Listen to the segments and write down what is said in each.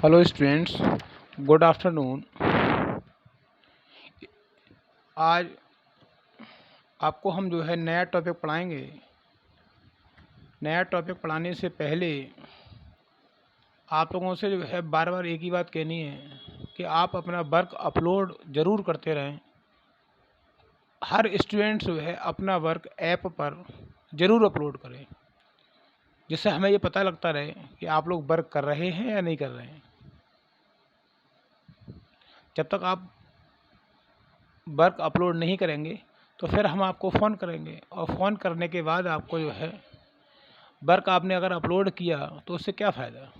Hello students, good afternoon. आज आपको हम नया टॉपिक पढ़ाएंगे। नया टॉपिक पढ़ाने से पहले आप लोगों से बार बार एक ही बात कहनी है कि आप अपना वर्क अपलोड ज़रूर करते रहें। हर स्टूडेंट अपना वर्क ऐप पर ज़रूर अपलोड करें, जिससे हमें ये पता लगता रहे कि आप लोग वर्क कर रहे हैं या नहीं कर रहे हैं। जब तक आप वर्क अपलोड नहीं करेंगे तो फिर हम आपको फ़ोन करेंगे, और फ़ोन करने के बाद आपको वर्क आपने अगर अपलोड किया तो उससे क्या फ़ायदा।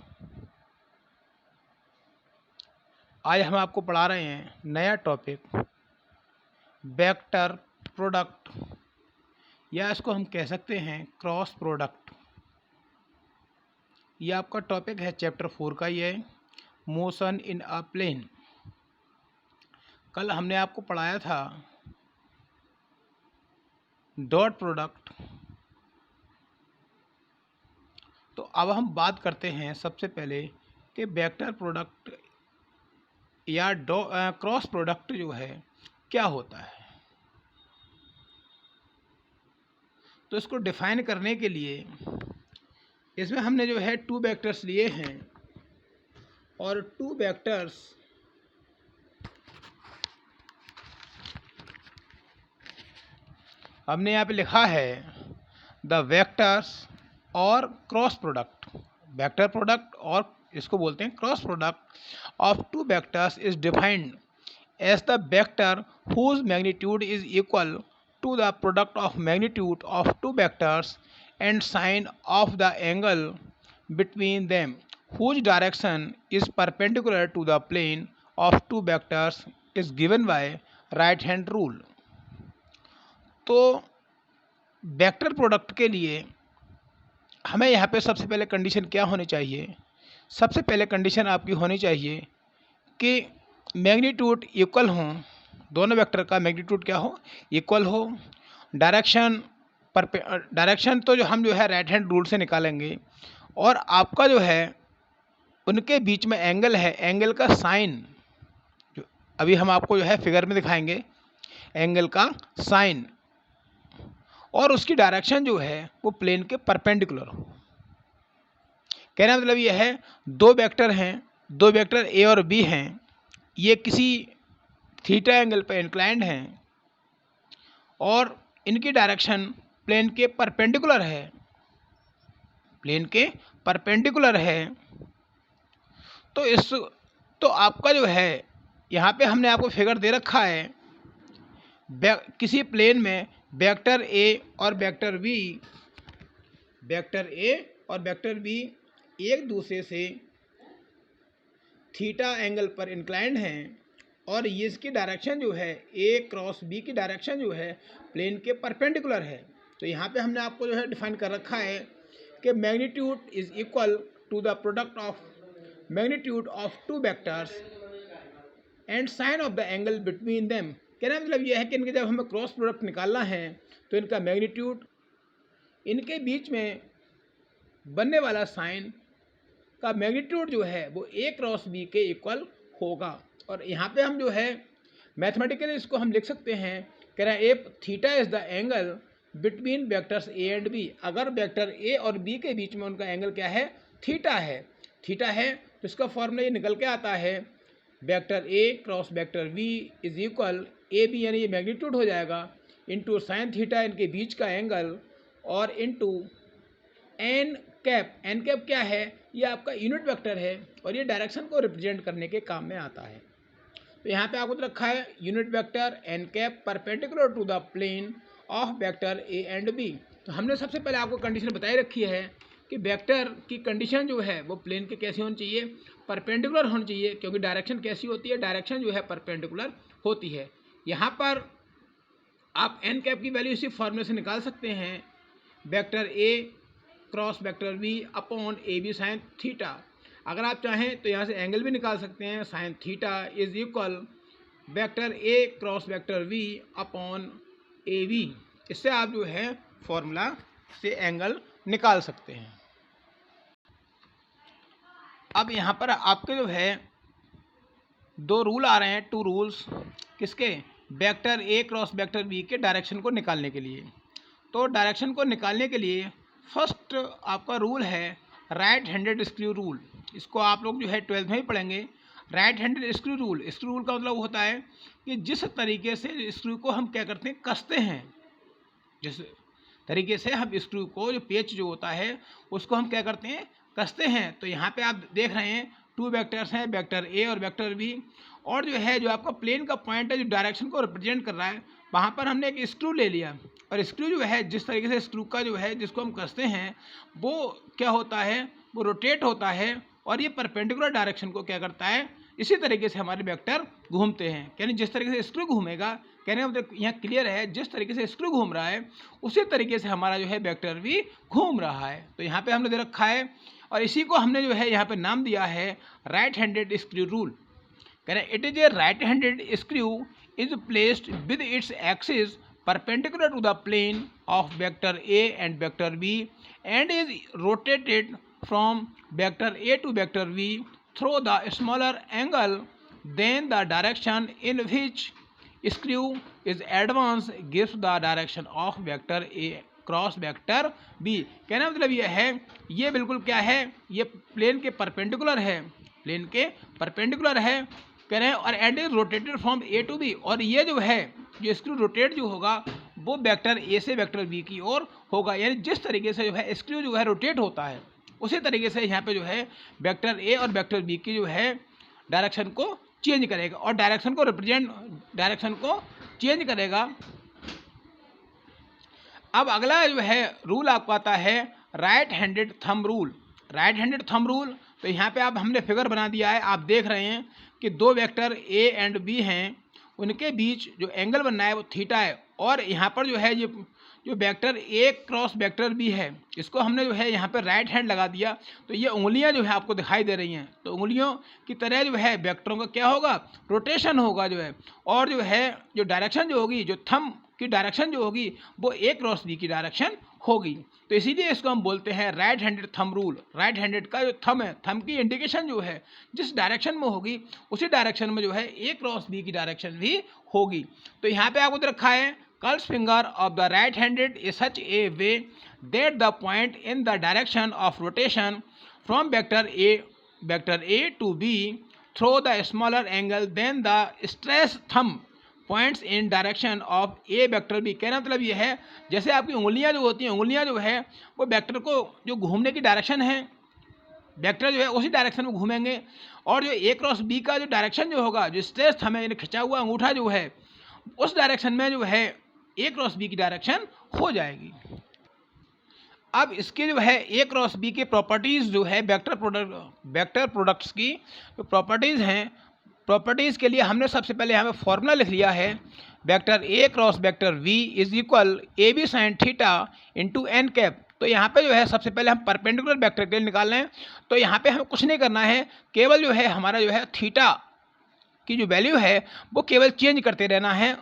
आज हम आपको पढ़ा रहे हैं नया टॉपिक वेक्टर प्रोडक्ट, या इसको हम कह सकते हैं क्रॉस प्रोडक्ट। ये आपका टॉपिक है चैप्टर 4 का। ये मोशन इन अ प्लेन। कल हमने आपको पढ़ाया था डॉट प्रोडक्ट। तो अब हम बात करते हैं सबसे पहले कि वेक्टर प्रोडक्ट या क्रॉस प्रोडक्ट क्या होता है। तो इसको डिफाइन करने के लिए इसमें हमने टू वेक्टर्स लिए हैं, और टू वेक्टर्स हमने यहाँ पे लिखा है द वेक्टर्स और क्रॉस प्रोडक्ट। वेक्टर प्रोडक्ट, और इसको बोलते हैं cross product of two vectors is defined as the vector whose magnitude is equal to the product of magnitude of two vectors and sine of the angle between them whose direction is perpendicular to the plane of two vectors is given by right hand rule। तो vector product के लिए हमें यहाँ पे सबसे पहले condition क्या होनी चाहिए। सबसे पहले कंडीशन आपकी होनी चाहिए कि मैग्नीट्यूड इक्वल हो, दोनों वेक्टर का मैग्नीट्यूड क्या हो, इक्वल हो। डायरेक्शन डायरेक्शन तो हम राइट हैंड रूल से निकालेंगे, और आपका उनके बीच में एंगल है, एंगल का साइन जो अभी हम आपको फिगर में दिखाएंगे, एंगल का साइन, और उसकी डायरेक्शन वो प्लेन के परपेंडिकुलर हो। कहने का मतलब ये है दो वेक्टर हैं, दो वेक्टर ए और बी हैं, ये किसी थीटा एंगल पर इंक्लाइंड हैं और इनकी डायरेक्शन प्लेन के परपेंडिकुलर है, प्लेन के परपेंडिकुलर है। तो आपका यहाँ पे हमने आपको फिगर दे रखा है, किसी प्लेन में वेक्टर ए और वेक्टर बी, एक दूसरे से थीटा एंगल पर इंक्लाइंड हैं, और ये इसकी डायरेक्शन ए क्रॉस बी की डायरेक्शन प्लेन के परपेंडिकुलर है। तो यहाँ पे हमने आपको डिफाइन कर रखा है कि magnitude is equal to the product of magnitude of two vectors and sine of the angle between them. कहना मतलब यह है कि इनके जब हमें क्रॉस प्रोडक्ट निकालना है तो इनका मैग्नीट्यूड, इनके बीच में बनने वाला साइन का मैग्नीट्यूड वो ए क्रॉस बी के इक्वल होगा। और यहाँ पे हम मैथमेटिकली इसको हम लिख सकते हैं, कह रहे हैं if theta is the angle between vectors A and B. अगर वेक्टर ए और बी के बीच में उनका एंगल क्या है, थीटा है, तो इसका फॉर्मूला ये निकल के आता है vector A cross vector B is equal A B, यानी ये मैग्नीट्यूड हो जाएगा, इंटू साइन थीटा इनके बीच का एंगल, और इंटू एन कैप क्या है, ये आपका यूनिट वेक्टर है और ये डायरेक्शन को रिप्रेजेंट करने के काम में आता है। तो यहाँ पे आपको तो रखा है unit vector n cap perpendicular to the plane of vector A and B. तो हमने सबसे पहले आपको कंडीशन बताई रखी है कि वेक्टर की कंडीशन वो प्लेन के कैसी होनी चाहिए, परपेंडिकुलर होनी चाहिए, क्योंकि डायरेक्शन कैसी होती है, डायरेक्शन परपेंडिकुलर होती है। यहाँ पर आप एन कैप की वैल्यू इसी फॉर्मूले से निकाल सकते हैं, vector A cross vector B upon A B sine theta. अगर आप चाहें तो यहाँ से एंगल भी निकाल सकते हैं, sine theta is equal vector A cross vector B upon A B. इससे आप फॉर्मूला से एंगल निकाल सकते हैं। अब यहाँ पर आपके जो है दो रूल आ रहे हैं, टू रूल्स, किसके, vector A cross vector B के डायरेक्शन को निकालने के लिए। तो डायरेक्शन को निकालने के लिए फर्स्ट आपका रूल है राइट हैंडेड स्क्रू रूल। इसको आप लोग जो है 12th में ही पढ़ेंगे। Right handed screw rule, screw rule का मतलब होता है कि जिस तरीके से स्क्रू को हम क्या करते हैं, कसते हैं, जिस तरीके से हम स्क्रू को, जो पेच जो होता है उसको हम क्या करते हैं, कसते हैं। तो यहाँ पे आप देख रहे हैं टू वेक्टर्स हैं, वेक्टर ए और वेक्टर बी, और जो है जो आपका प्लेन का पॉइंट है जो डायरेक्शन को रिप्रेजेंट कर रहा है, वहाँ पर हमने एक स्क्रू ले लिया, और स्क्रू जो है जिस तरीके से स्क्रू का जो है जिसको हम कसते हैं वो क्या होता है, वो रोटेट होता है, और ये परपेंडिकुलर डायरेक्शन को क्या करता है, इसी तरीके से हमारे वेक्टर घूमते हैं। यानी जिस तरीके से स्क्रू घूमेगा, कहने का मतलब यहाँ क्लियर है, जिस तरीके से स्क्रू घूम रहा है उसी तरीके से हमारा जो है वेक्टर भी घूम रहा है। तो यहाँ पे हमने दे रखा है, और इसी को हमने जो है यहाँ पे नाम दिया है राइट हैंडेड स्क्रू रूल। कह रहे it is a right handed screw is placed with its axis perpendicular to the plane of vector A and vector B and is rotated from vector A to vector B through the smaller angle than the direction in which screw is advanced gives the direction of vector A cross vector B। कहना मतलब ये है, ये बिल्कुल क्या है, ये plane के परपेंडिकुलर है, प्लेन के परपेंडिकुलर है, कह रहे हैं, और and is rotated from A to B, और ये जो है जो स्क्रू रोटेट जो होगा वो वेक्टर ए से वेक्टर बी की ओर होगा। यानी जिस तरीके से जो है स्क्रू जो है रोटेट होता है उसी तरीके से यहाँ पे जो है वेक्टर ए और वेक्टर बी की जो है डायरेक्शन को चेंज करेगा, और डायरेक्शन को चेंज करेगा। अब अगला जो है रूल आपको आता है right handed thumb rule. Right handed thumb rule, तो यहाँ पे आप हमने फिगर बना दिया है, आप देख रहे हैं कि दो वेक्टर ए एंड बी हैं, उनके बीच जो एंगल बनना है वो थीटा है, और यहाँ पर जो है ये जो vector A cross vector B है इसको हमने जो है यहाँ पर राइट हैंड लगा दिया, तो ये उंगलियाँ जो है आपको दिखाई दे रही हैं। तो उंगलियों की तरह जो है वेक्टरों का क्या होगा, रोटेशन होगा जो है, और जो है जो डायरेक्शन जो होगी, जो थंब की डायरेक्शन जो होगी वो ए क्रॉस बी की डायरेक्शन होगी। तो इसीलिए इसको हम बोलते हैं right handed thumb rule. Right handed का जो थंब है, थंब की इंडिकेशन जो है जिस डायरेक्शन में होगी उसी डायरेक्शन में जो है ए क्रॉस बी की डायरेक्शन भी होगी। तो यहाँ पे आपको रखा है curls finger of the right handed is such a way that the point in the direction of rotation from vector A to B through the smaller angle then the stress thumb points in direction of a vector B. कहना मतलब ये है, जैसे आपकी उंगलियां जो होती हैं, उंगलियां जो है वो वेक्टर को जो घूमने की डायरेक्शन है, वेक्टर जो है उसी डायरेक्शन में घूमेंगे, और जो ए क्रॉस बी का जो डायरेक्शन जो होगा, जो स्ट्रेस थंब है, खिंचा हुआ अंगूठा जो है उस डायरेक्शन में जो है ए क्रॉस बी की डायरेक्शन हो जाएगी। अब इसके जो है ए क्रॉस बी के प्रॉपर्टीज़ जो है वेक्टर प्रोडक्ट्स की जो प्रॉपर्टीज़ हैं, प्रॉपर्टीज़ के लिए हमने सबसे पहले यहाँ पे फॉर्मूला लिख लिया है, vector A cross vector V is equal A B sine theta into n cap. तो यहाँ पे जो है सबसे पहले हम परपेंडिकुलर वेक्टर के लिए निकाल रहे हैं, तो यहाँ पे हमें कुछ नहीं करना है, केवल जो है हमारा जो है थीटा की जो वैल्यू है वो केवल चेंज करते रहना है।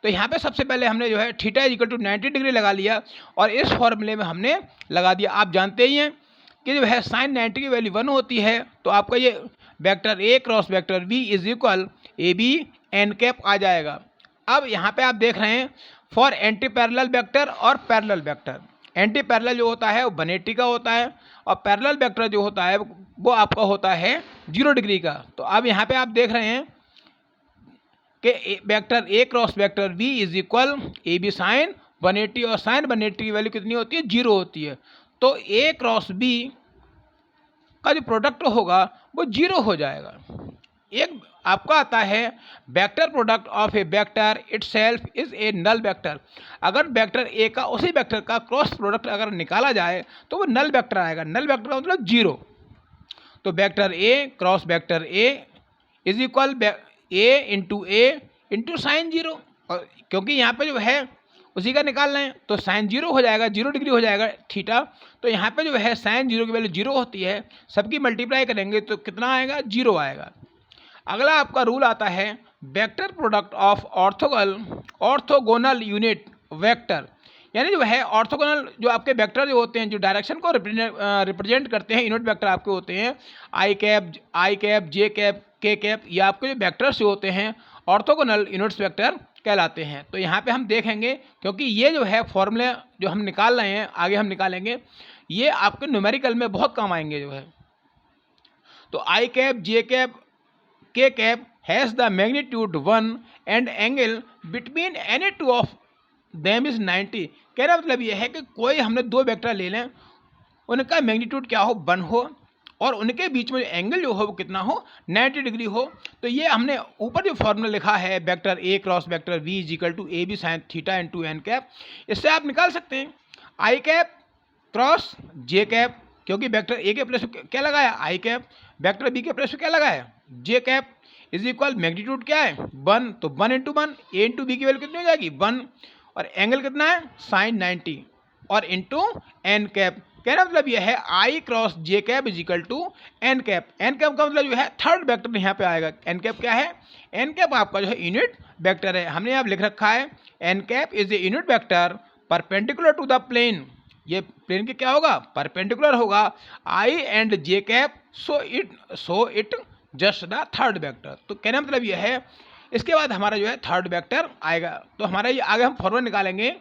तो यहाँ पे सबसे पहले हमने जो है theta is equal to 90 degree लगा लिया, और इस फॉर्मूले में हमने लगा दिया। आप जानते ही हैं कि जो है साइन 90 की वैल्यू 1 होती है, तो आपका ये vector A cross vector B is equal A B N cap आ जाएगा। अब यहाँ पे आप देख रहे हैं फॉर एंटी पैरेलल वेक्टर और पैरेलल वेक्टर। एंटी पैरेलल जो होता है वो 180 का होता है, और पैरेलल वेक्टर जो होता है वो आपका होता है 0 डिग्री का। तो अब यहाँ पे आप देख रहे हैं कि vector A cross vector B is equal A B sine 180, और साइन 180 की वैल्यू कितनी होती है, 0 होती है। तो ए क्रॉस बी का जो प्रोडक्ट होगा वो 0 हो जाएगा। एक आपका आता है vector product of a vector itself is a null vector. अगर वेक्टर ए का उसी वेक्टर का क्रॉस प्रोडक्ट अगर निकाला जाए तो वो नल वेक्टर आएगा। नल वेक्टर का मतलब 0। तो vector A cross vector A is equal A into sine 0, और क्योंकि यहाँ पे जो है उसी का निकाल रहे हैं तो साइन 0 हो जाएगा, 0 डिग्री हो जाएगा थीटा। तो यहाँ पे जो है साइन 0 की वैल्यू 0 होती है, सबकी मल्टीप्लाई करेंगे तो कितना आएगा, 0 आएगा। अगला आपका रूल आता है vector product of orthogonal unit vector, यानी जो है ऑर्थोगोनल जो आपके वेक्टर जो होते हैं, जो डायरेक्शन को रिप्रेजेंट करते हैं, यूनिट वेक्टर आपके होते हैं आई कैप, जे कैप, के कैप, ये आपके जो वेक्टर्स जो होते हैं ऑर्थोगोनल यूनिट्स वेक्टर कहलाते हैं। तो यहाँ पे हम देखेंगे, क्योंकि ये जो है फॉर्मूले जो हम निकाल रहे हैं, आगे हम निकालेंगे, ये आपके न्यूमेरिकल में बहुत काम आएंगे जो है। तो आई कैप, जे कैप, के cap has the magnitude 1 and angle between any two of them is 90। कहने मतलब ये है कि कोई हमने दो वेक्टर ले लें, उनका मैग्नीट्यूड क्या हो, 1 हो, और उनके बीच में जो एंगल जो हो वो कितना हो, 90 डिग्री हो। तो ये हमने ऊपर जो फॉर्मूला लिखा है vector A cross vector V is equal to A B sine theta into n cap, इससे आप निकाल सकते हैं आई कैप क्रॉस जे कैप, क्योंकि वेक्टर ए के प्लेस क्या लगाया आई कैप, वेक्टर बी के प्लेस क्या लगाया J cap, is equal magnitude क्या है 1, तो 1 इंटू 1, ए इंटू बी की वैल्यू कितनी हो जाएगी 1, और एंगल कितना है साइन 90, और इंटू एन कैप। कहना मतलब यह है I cross J cap is equal to N cap. N cap का मतलब जो है थर्ड वेक्टर यहाँ पे आएगा। एन कैप क्या है, एन कैप आपका जो है यूनिट वेक्टर है। हमने यहाँ लिख रखा है N cap is a unit vector perpendicular to the plane, ये प्लेन के क्या होगा, परपेंडिकुलर होगा I and J cap, so it just the third vector. तो कहने मतलब यह है, इसके बाद हमारा जो है थर्ड वेक्टर आएगा। तो हमारा ये आगे हम फॉर्मूला निकालेंगे।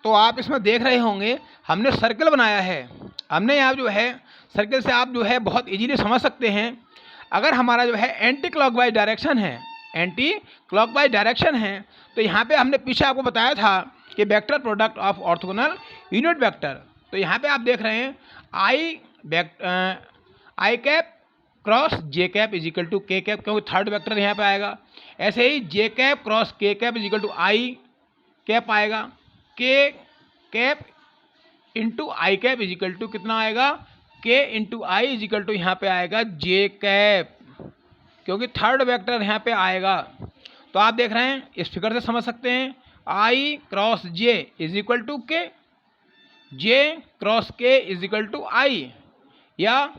तो आप इसमें देख रहे होंगे हमने सर्कल बनाया है। हमने यहाँ जो है सर्कल से आप जो है बहुत इजीली समझ सकते हैं, अगर हमारा जो है एंटी क्लॉकवाइज डायरेक्शन है, एंटी क्लॉकवाइज डायरेक्शन है, तो यहाँ पे हमने पीछे आपको बताया था कि vector product of orthogonal unit vector. तो यहाँ पे आप देख रहे हैं आई cap cross J cap is equal to k cap, क्योंकि थर्ड वेक्टर यहाँ पे आएगा। ऐसे ही j cap cross k cap is equal to i cap आएगा, k cap into i cap is equal to कितना आएगा, k into i is equal to यहाँ पे आएगा जे कैप, क्योंकि थर्ड वेक्टर यहाँ पे आएगा। तो आप देख रहे हैं इस फिगर से समझ सकते हैं i cross J is equal to k, j cross k is equal to i, या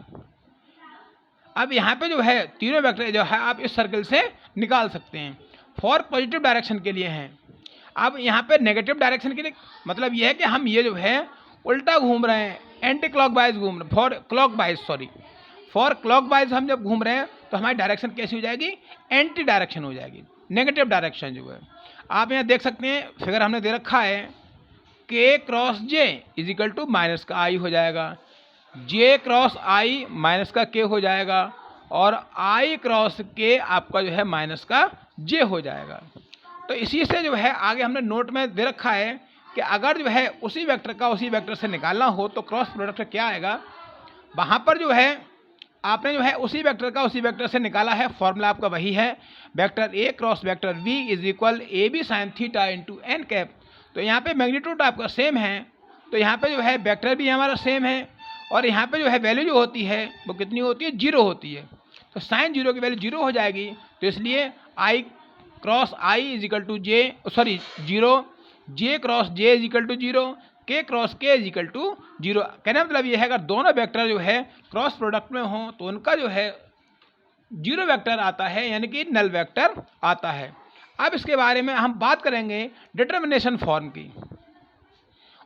अब यहाँ पे जो है तीनों वेक्टर जो है आप इस सर्कल से निकाल सकते हैं। फॉर पॉजिटिव डायरेक्शन के लिए हैं। अब यहाँ पे नेगेटिव डायरेक्शन के लिए मतलब ये है कि हम ये जो है उल्टा घूम रहे हैं, एंटी क्लॉकवाइज घूम रहे, फॉर क्लॉकवाइज हम जब घूम रहे हैं तो हमारी डायरेक्शन कैसी हो जाएगी, एंटी डायरेक्शन हो जाएगी, नेगेटिव डायरेक्शन जो है। आप यहाँ देख सकते हैं फिगर हमने दे रखा है K cross J is equal to minus का आई हो जाएगा, जे क्रॉस आई माइनस का के हो जाएगा, और आई क्रॉस के आपका जो है माइनस का जे हो जाएगा। तो इसी से जो है आगे हमने नोट में दे रखा है कि अगर जो है उसी वेक्टर का उसी वेक्टर से निकालना हो तो क्रॉस प्रोडक्ट क्या आएगा, वहाँ पर जो है आपने जो है उसी वेक्टर का उसी वेक्टर से निकाला है, फॉर्मूला आपका वही है vector A cross vector V is equal A B sine theta into n cap. तो यहाँ पे मैग्नीट्यूड आपका सेम है, तो यहाँ पे जो है वेक्टर भी हमारा सेम है, और यहाँ पे जो है वैल्यू जो होती है वो कितनी होती है, 0 होती है। तो साइन 0 की वैल्यू 0 हो जाएगी, तो इसलिए i cross i is equal to j, sorry 0, j cross J is equal to 0, k cross k is equal to 0। कहने मतलब ये है अगर दोनों वेक्टर जो है क्रॉस प्रोडक्ट में हों तो उनका जो है 0 वेक्टर आता है, यानी कि नल वेक्टर आता है। अब इसके बारे में हम बात करेंगे डिटर्मिनेशन फॉर्म की।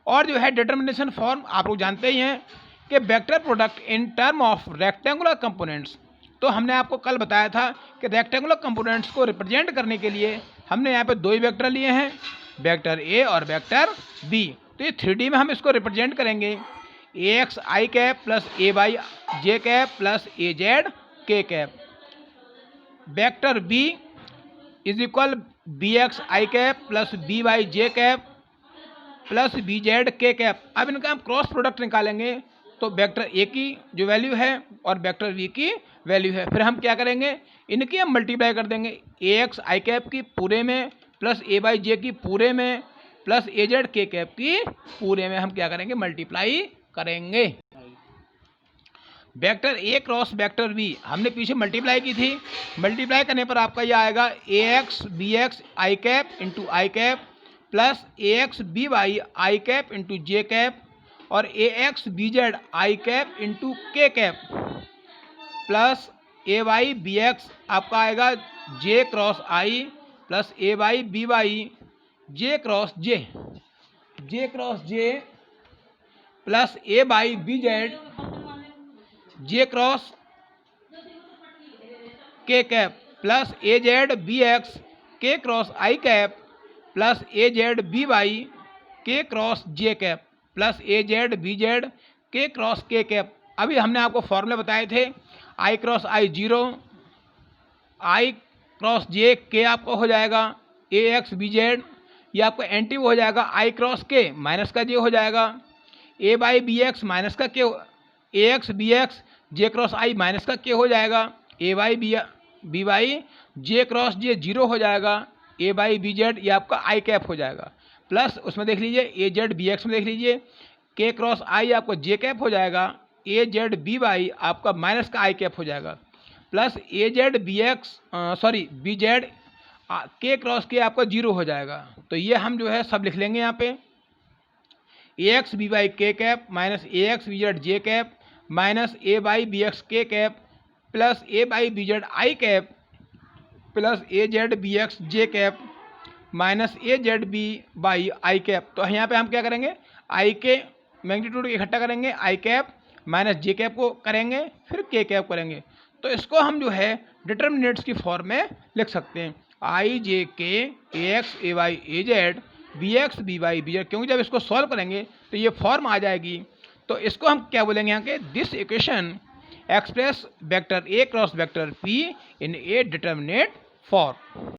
और जो है डिटर्मिनेशन फॉर्म आप लोग जानते ही हैं कि vector product in term of rectangular components. तो हमने आपको कल बताया था कि रेक्टेंगुलर कंपोनेंट्स को रिप्रेजेंट करने के लिए हमने यहाँ पे 2 ही वेक्टर लिए हैं, वेक्टर ए और वेक्टर बी। तो ये 3D में हम इसको रिप्रेजेंट करेंगे A X I cap plus A Y J cap plus A Z K cap. Vector B is equal B x I cap plus B Y J cap plus B Z K cap. अब इनका हम cross product निकालेंगे तो vector A की जो value है और vector B की वैल्यू है, फिर हम क्या करेंगे इनकी हम मल्टीप्लाई कर देंगे, ए एक्स आई कैप की पूरे में प्लस ए वाई जे की पूरे में प्लस ए जेड के कैप की पूरे में हम क्या करेंगे मल्टीप्लाई करेंगे। Vector A cross vector B हमने पीछे मल्टीप्लाई की थी, मल्टीप्लाई करने पर आपका ये आएगा a x b x I cap into i cap plus a x b y i cap into j cap और a x b z i cap into k cap plus A y b x आपका आएगा j cross i plus a y b y j cross j plus a y b z j cross k cap plus A z b x k cross i cap plus A z b y के cross जे cap plus ए z B Z k cross k cap. अभी हमने आपको फॉर्मूले बताए थे, आई cross आई 0, आई cross जे के आपको हो जाएगा ए एक्स बी जेड, ये आपको एंटी हो जाएगा आई क्रॉस के माइनस का जे हो जाएगा, a y b x minus का k a x b x j cross i minus का के हो जाएगा, a y b y j cross j 0 हो जाएगा, ए बाई बी जेड ये आपका आई कैप हो जाएगा, प्लस उसमें देख लीजिए ए जेड बी एक्स में देख लीजिए के क्रॉस आई आपको जे कैप हो जाएगा, ए जेड बी वाई आपका माइनस का आई कैप हो जाएगा, प्लस ए z b x b Z k cross k आपका 0 हो जाएगा। तो ये हम जो है सब लिख लेंगे यहाँ पे, a x b y k cap minus a x b z j cap minus a y b x k cap plus a y b z i cap plus A z b x j cap minus a z b y i cap. तो यहाँ पे हम क्या करेंगे, आई के magnitude इकट्ठा करेंगे, आई cap minus जे cap को करेंगे, फिर के कैप करेंगे। तो इसको हम जो है डिटर्मिनेंट्स की फॉर्म में लिख सकते हैं, i j k a x a y a z b x b y b z, क्योंकि जब इसको सॉल्व करेंगे तो ये फॉर्म आ जाएगी। तो इसको हम क्या बोलेंगे यहाँ के, this equation express vector A cross vector P in A determinate form.